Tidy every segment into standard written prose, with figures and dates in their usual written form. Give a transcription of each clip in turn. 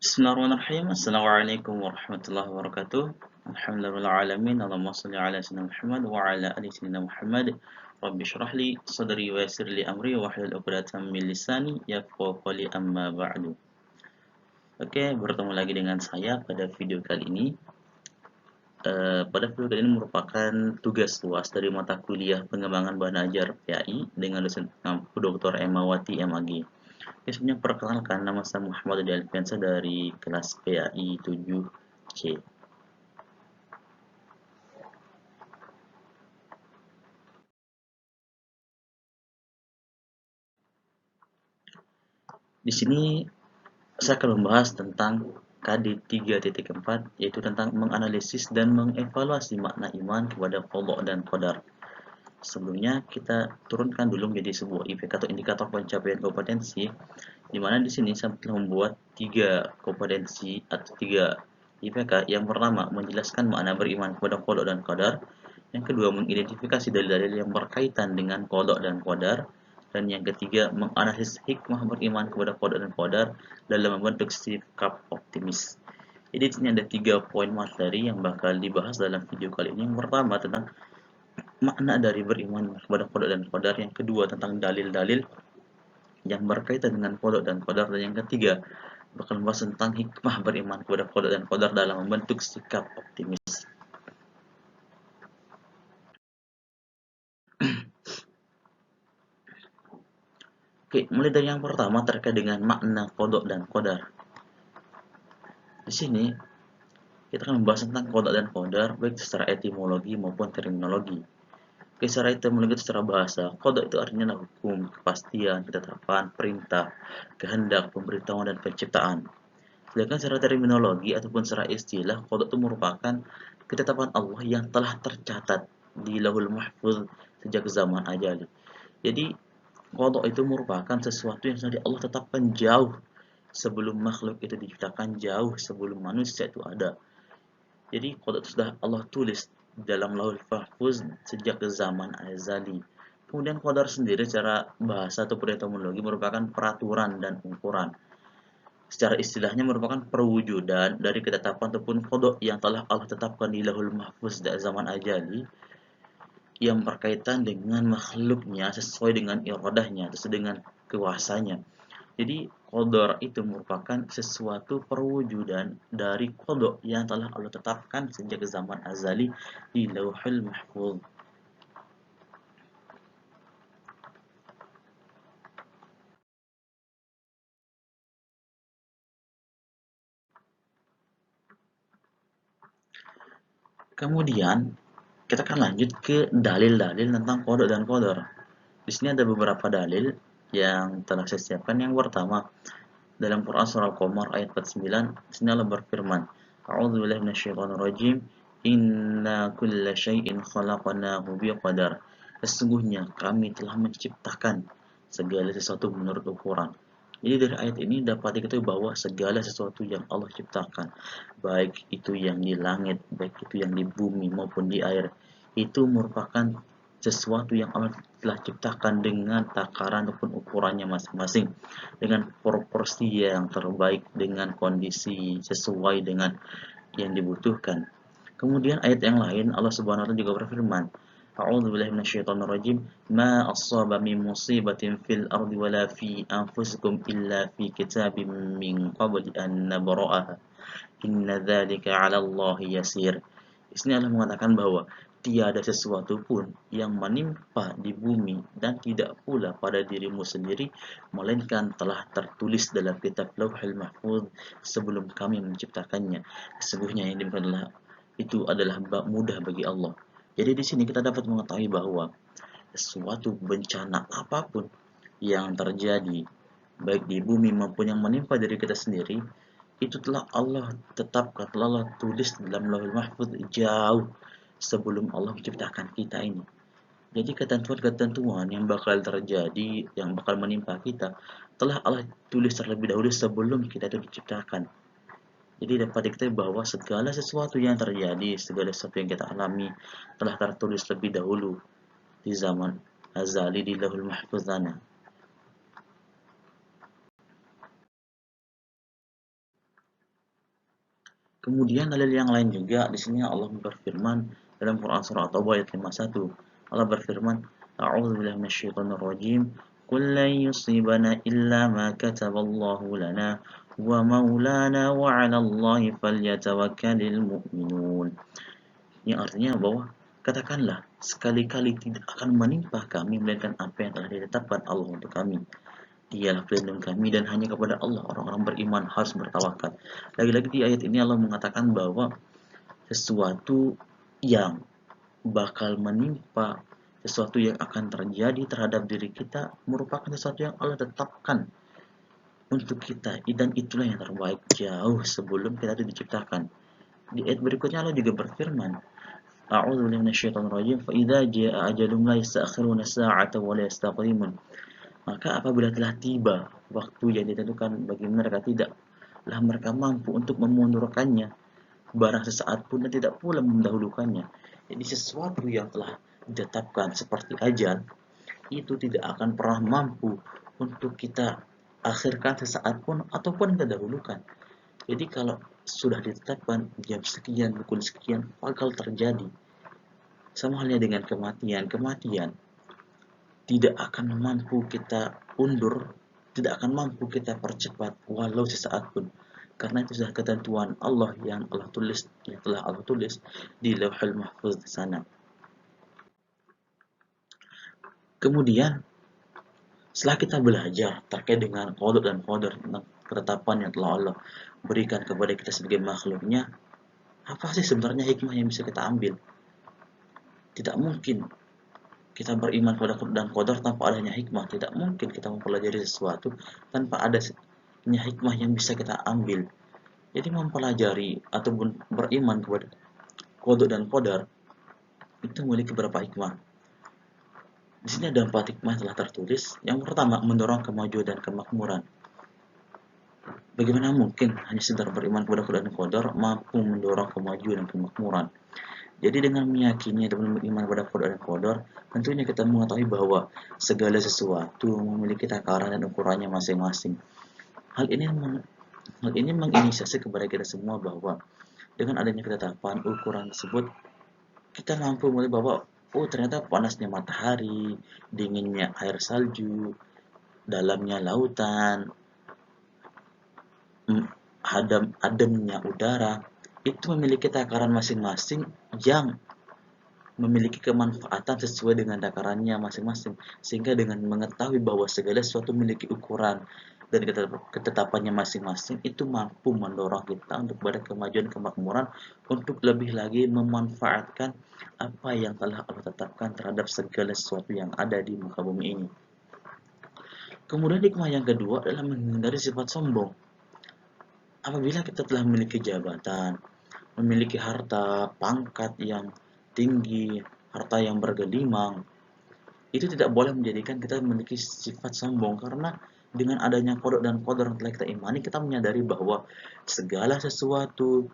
Bismillahirrahmanirrahim. Assalamualaikum warahmatullahi wabarakatuh. Alhamdulillahirrahmanirrahim. Allahumma salli ala sayyidina Muhammad wa ala ali sayyidina Muhammad. Rabbi shrah li sadri wa yassir li amri wa hlul 'uqdatam min lisani yafqahu qawli amma ba'du. Oke, bertemu lagi dengan saya pada video kali ini. Pada video kali ini merupakan tugas luas dari mata kuliah pengembangan bahan ajar PAI dengan dosen Dr. Emawati MAG. Oke, sebelumnya perkenalkan, nama saya Muhammad Adi Alfiansa dari kelas PAI 7C. Di sini saya akan membahas tentang KD 3.4, yaitu tentang menganalisis dan mengevaluasi makna iman kepada qadha dan qadar. Sebelumnya kita turunkan dulu menjadi sebuah IPK atau indikator pencapaian kompetensi, di mana di sini saya telah membuat 3 kompetensi atau 3 IPK. Yang pertama, menjelaskan makna beriman kepada qadha dan qadar. Yang kedua, mengidentifikasi dalil-dalil yang berkaitan dengan qadha dan qadar. Dan yang ketiga, menganalisis hikmah beriman kepada qadha dan qadar dalam membentuk sikap optimis. Jadi di sini ada 3 poin materi yang bakal dibahas dalam video kali ini. Yang pertama tentang makna dari beriman kepada qadha dan qadar, yang kedua tentang dalil-dalil yang berkaitan dengan qadha dan qadar, dan yang ketiga bakal membahas tentang hikmah beriman kepada qadha dan qadar dalam membentuk sikap optimis. Oke, mulai dari yang pertama terkait dengan makna qadha dan qadar. Di sini kita akan membahas tentang qadha dan qadar baik secara etimologi maupun terminologi. Oke, secara etimologi secara bahasa, qadha itu artinya hukum, kepastian, ketetapan, perintah, kehendak, pemberitahuan, dan penciptaan. Sedangkan secara terminologi ataupun secara istilah, qadha itu merupakan ketetapan Allah yang telah tercatat di Lauhul Mahfuz sejak zaman ajali. Jadi qadha itu merupakan sesuatu yang sudah Allah tetapkan jauh sebelum makhluk itu diciptakan, jauh sebelum manusia itu ada. Jadi qadha itu sudah Allah tulis dalam Lauhul Mahfuz sejak zaman azali. Kemudian qadar sendiri secara bahasa atau etimologi merupakan peraturan dan ukuran. Secara istilahnya merupakan perwujudan dari ketetapan ataupun qadha yang telah Allah tetapkan di Lauhul Mahfuz sejak zaman ajali, yang berkaitan dengan makhluknya sesuai dengan iradahnya, sesuai dengan kuasanya. Jadi qadar itu merupakan sesuatu perwujudan dari qadha yang telah Allah tetapkan sejak zaman azali di Lauhul Mahfuz. Kemudian kita akan lanjut ke dalil-dalil tentang qadha dan qadar. Di sini ada beberapa dalil yang telah saya siapkan. Yang pertama, dalam Quran surah Al-Qamar ayat 49, di sini Allah berfirman, A'udzubillahi minasyaitonirrajim, Inna kulla syai'in khalaqnahu biqadar. Sesungguhnya kami telah menciptakan segala sesuatu menurut ukuran. Jadi dari ayat ini dapat diketahui bahwa segala sesuatu yang Allah ciptakan, baik itu yang di langit, baik itu yang di bumi maupun di air, itu merupakan sesuatu yang Allah telah ciptakan dengan takaran ataupun ukurannya masing-masing, dengan proporsi yang terbaik, dengan kondisi sesuai dengan yang dibutuhkan. Kemudian ayat yang lain Allah Subhanahu wa taala juga berfirman, A'udzubillahi minasyaitonirrajim, ma asaba min musibatin fil ardi wala fi anfusikum illa fi kitabim min qabli an nabra'aha. Inna dzalika 'ala Allahi yasir. Di sini Allah mengatakan bahwa tiada sesuatu pun yang menimpa di bumi dan tidak pula pada dirimu sendiri, melainkan telah tertulis dalam kitab Lauhul Mahfuz sebelum kami menciptakannya. Sesungguhnya yang demikian itu adalah mudah bagi Allah. Jadi di sini kita dapat mengetahui bahwa suatu bencana apapun yang terjadi baik di bumi maupun yang menimpa diri kita sendiri, itu telah Allah tetapkan, telah Allah tulis dalam Lauhul Mahfuz jauh sebelum Allah menciptakan kita ini. Jadi ketentuan-ketentuan yang bakal terjadi, yang bakal menimpa kita, telah Allah tulis terlebih dahulu sebelum kita itu diciptakan. Jadi dapat diketahui bahwa segala sesuatu yang terjadi, segala sesuatu yang kita alami telah tertulis lebih dahulu di zaman azali di Lauhul Mahfuz sana. Kemudian dalil yang lain juga di sini Allah berfirman dalam Quran surah At-Taubah ayat 51. Allah berfirman, A'udzubillahi minasyaitonir rajim. Qul lan yusibana illa ma kataballahu lana wa maulana wa 'alallahi falyatawakkalul mu'minun. Yang artinya bahwa katakanlah sekali-kali tidak akan menimpa kami melainkan apa yang telah ditetapkan Allah untuk kami. Dialah pelindung kami dan hanya kepada Allah orang-orang beriman harus bertawakal. Lagi-lagi di ayat ini Allah mengatakan bahwa sesuatu yang bakal menimpa, sesuatu yang akan terjadi terhadap diri kita merupakan sesuatu yang Allah tetapkan untuk kita, dan itulah yang terbaik jauh sebelum kita itu diciptakan. Di ayat berikutnya Allah juga berfirman, A'udzu billahi minasyaitonir rajim, fa idza jaa ajalun la yasta'khiruna sa'atan wa la yastaqdimun. Maka apabila telah tiba waktu yang ditentukan bagi mereka, tidaklah mereka mampu untuk memundurkannya barang sesaat pun dan tidak pula mendahulukannya. Jadi sesuatu yang telah ditetapkan seperti ajal itu tidak akan pernah mampu untuk kita akhirkan sesaat pun ataupun kita dahulukan. Jadi kalau sudah ditetapkan jam sekian, pukul sekian bakal terjadi. Sama halnya dengan kematian. Kematian tidak akan mampu kita undur, tidak akan mampu kita percepat walau sesaat pun. Karena itu sudah ketentuan Allah yang telah Allah tulis di Lauhul Mahfuz di sana. Kemudian setelah kita belajar terkait dengan qada dan qadar tentang ketetapan yang telah Allah berikan kepada kita sebagai makhluknya, apa sih sebenarnya hikmah yang bisa kita ambil? Tidak mungkin kita beriman kepada Qur'an dan Qadar tanpa adanya hikmah. Tidak mungkin kita mempelajari sesuatu tanpa adanya hikmah yang bisa kita ambil. Jadi mempelajari ataupun beriman kepada Qadar dan Qadar itu memiliki beberapa hikmah. Di sini ada 4 hikmah telah tertulis. Yang pertama, mendorong kemajuan dan kemakmuran. Bagaimana mungkin hanya sekedar beriman kepada Qadar dan Qadar mampu mendorong kemajuan dan kemakmuran? Jadi dengan meyakini atau beriman pada qada dan qadar, tentunya kita mengetahui bahwa segala sesuatu memiliki takaran dan ukurannya masing-masing. Hal ini menginisiasi kepada kita semua bahwa dengan adanya ketetapan ukuran tersebut, kita mampu melihat bahwa oh ternyata panasnya matahari, dinginnya air salju, dalamnya lautan, ademnya udara, itu memiliki takaran masing-masing yang memiliki kemanfaatan sesuai dengan takarannya masing-masing. Sehingga dengan mengetahui bahwa segala sesuatu memiliki ukuran dan ketetapannya masing-masing, itu mampu mendorong kita untuk pada kemajuan kemakmuran untuk lebih lagi memanfaatkan apa yang telah Allah tetapkan terhadap segala sesuatu yang ada di muka bumi ini. Kemudian hikmah yang kedua adalah menghindari sifat sombong. Apabila kita telah memiliki jabatan, memiliki harta, pangkat yang tinggi, harta yang bergelimang, itu tidak boleh menjadikan kita memiliki sifat sombong, karena dengan adanya qada dan qadar yang telah kita imani, kita menyadari bahwa segala sesuatu,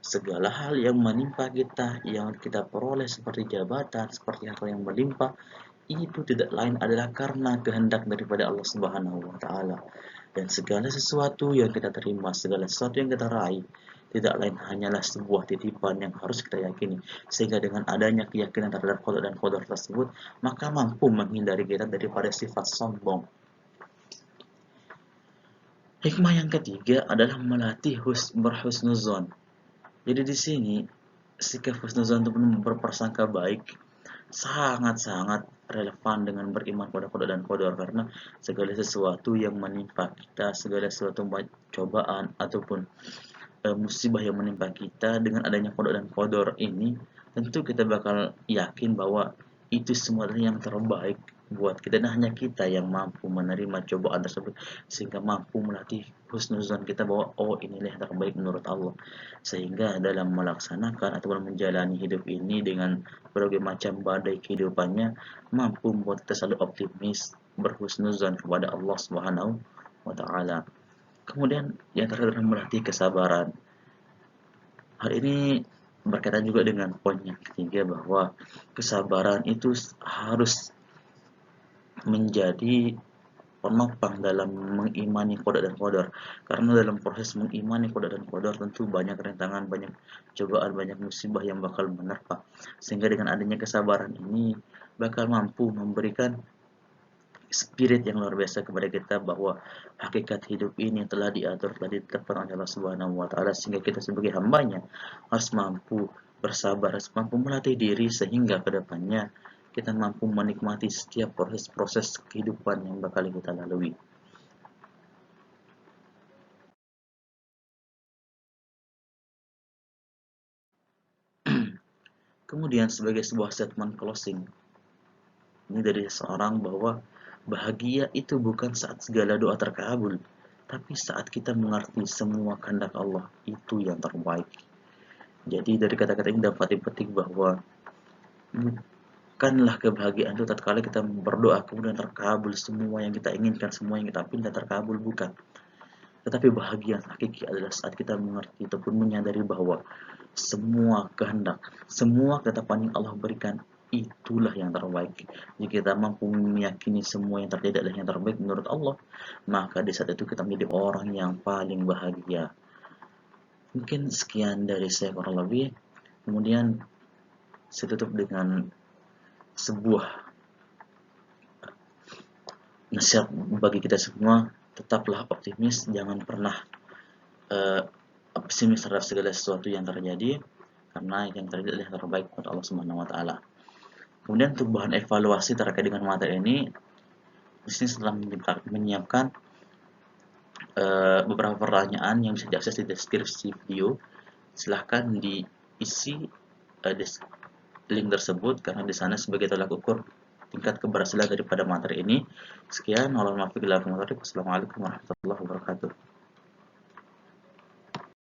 segala hal yang menimpa kita, yang kita peroleh seperti jabatan, seperti harta yang melimpah, itu tidak lain adalah karena kehendak daripada Allah Subhanahu wa taala. Dan segala sesuatu yang kita terima, segala sesuatu yang kita raih, tidak lain hanyalah sebuah titipan yang harus kita yakini. Sehingga dengan adanya keyakinan terhadap qada dan qadar tersebut, maka mampu menghindari kita daripada sifat sombong. Hikmah yang ketiga adalah melatih berhusnuzon. Jadi di sini sikap husnuzon untuk berprasangka baik sangat-sangat relevan dengan beriman pada qada dan qadar, karena segala sesuatu yang menimpa kita, segala sesuatu cobaan ataupun musibah yang menimpa kita, dengan adanya qada dan qadar ini, tentu kita bakal yakin bahwa itu semua adalah yang terbaik buat kita, dan hanya kita yang mampu menerima cobaan tersebut sehingga mampu melatih husnuzon kita bahwa oh inilah yang terbaik menurut Allah, sehingga dalam melaksanakan ataupun menjalani hidup ini dengan berbagai macam badai kehidupannya mampu membuat kita selalu optimis, berhusnuzon kepada Allah Subhanahu wa taala. Kemudian yang terakhir adalah melatih kesabaran. Hal ini berkaitan juga dengan poin yang ketiga bahwa kesabaran itu harus menjadi penopang dalam mengimani qada dan qadar. Karena dalam proses mengimani qada dan qadar tentu banyak rintangan, banyak cobaan, banyak musibah yang bakal menerpa. Sehingga dengan adanya kesabaran ini bakal mampu memberikan spirit yang luar biasa kepada kita bahwa hakikat hidup ini telah diatur, telah ditetapkan oleh Allah Subhanahu wa taala, sehingga kita sebagai hambanya harus mampu bersabar, harus mampu melatih diri sehingga kedepannya kita mampu menikmati setiap proses-proses kehidupan yang bakal kita lalui. Kemudian sebagai sebuah statement closing, ini dari seorang bahwa bahagia itu bukan saat segala doa terkabul, tapi saat kita mengerti semua kehendak Allah itu yang terbaik. Jadi dari kata-kata ini dapat dipetik bahwa bukanlah kebahagiaan itu tatkala kita berdoa kemudian terkabul semua yang kita inginkan, semua yang kita pinta terkabul, bukan. Tetapi bahagia hakiki adalah saat kita mengerti ataupun menyadari bahwa semua kehendak, semua ketetapan yang Allah berikan itulah yang terbaik. Jika kita mampu meyakini semua yang terjadi adalah yang terbaik menurut Allah, maka di saat itu kita menjadi orang yang paling bahagia. Mungkin sekian dari saya kurang lebih. Kemudian saya tutup dengan sebuah nasihat bagi kita semua. Tetaplah optimis, jangan pernah pesimis terhadap segala sesuatu yang terjadi, karena yang terjadi adalah yang terbaik untuk Allah Subhanahu wa taala. Kemudian untuk bahan evaluasi terkait dengan materi ini, di sini setelah menyiapkan beberapa pertanyaan yang bisa diakses di deskripsi video. Silahkan diisi link tersebut karena di sana sebagai tolak ukur tingkat keberhasilan daripada materi ini. Sekian, wassalamualaikum warahmatullahi wabarakatuh.